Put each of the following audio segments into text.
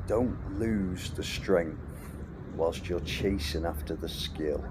Don't lose the strength whilst you're chasing after the skill.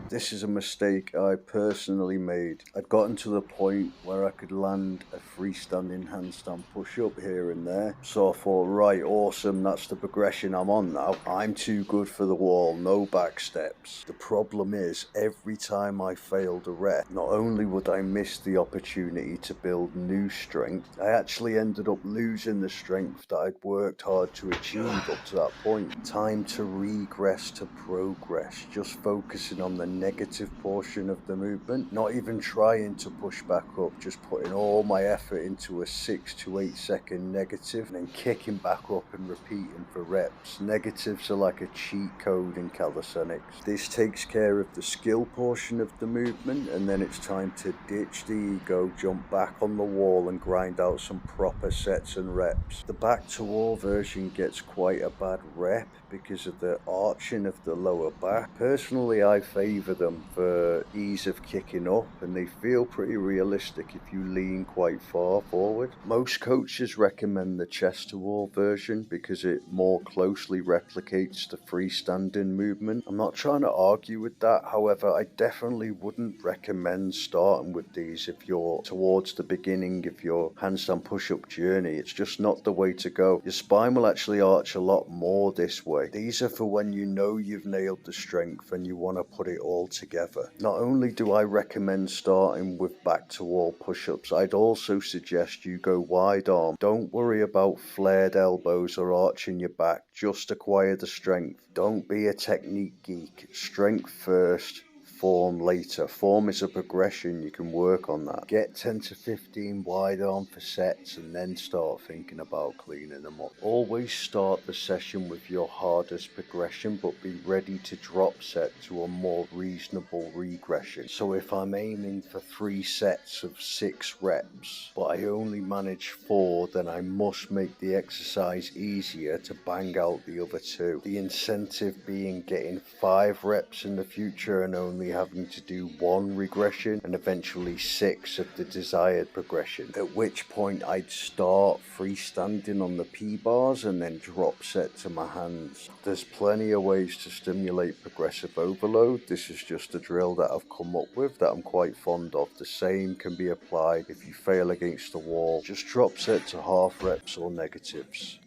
This is a mistake I personally made. I'd gotten to the point where I could land a freestanding handstand push up here and there. So I thought, right, awesome, that's the progression I'm on now. I'm too good for the wall, no back steps. The problem is, every time I failed a rep, not only would I miss the opportunity to build new strength, I actually ended up losing the strength that I'd worked hard to achieve up to that point. Time to regress to progress, just focusing on the negative portion of the movement, not even trying to push back up, just putting all my effort into a 6 to 8 second negative and then kicking back up and repeating for reps. Negatives are like a cheat code in calisthenics. This takes care of the skill portion of the movement, and then it's time to ditch the ego, jump back on the wall and grind out some proper sets and reps. The back to wall version gets quite a bad rep because of the arching of the lower back. Personally, I favour them for ease of kicking up, and they feel pretty realistic if you lean quite far forward. Most coaches recommend the chest to wall version because it more closely replicates the freestanding movement. I'm not trying to argue with that, however, I definitely wouldn't recommend starting with these if you're towards the beginning of your handstand push-up journey. It's just not the way to go. Your spine will actually arch a lot more this way. These are for when you know you've nailed the strength and you want to put it all together. Not only do I recommend starting with back to wall push-ups, I'd also suggest you go wide arm. Don't worry about flared elbows or arching your back, just acquire the strength. Don't be a technique geek. Strength first, form later. Form is a progression, you can work on that. Get 10 to 15 wide arm for sets and then start thinking about cleaning them up. Always start the session with your hardest progression, but be ready to drop set to a more reasonable regression. So if I'm aiming for 3 sets of 6 reps, but I only manage 4, then I must make the exercise easier to bang out the other 2. The incentive being getting 5 reps in the future and only having to do 1 regression and eventually 6 of the desired progression, at which point I'd start freestanding on the P-bars and then drop set to my hands. There's plenty of ways to stimulate progressive overload. This is just a drill that I've come up with that I'm quite fond of. The same can be applied if you fail against the wall. Just drop set to half reps or negatives.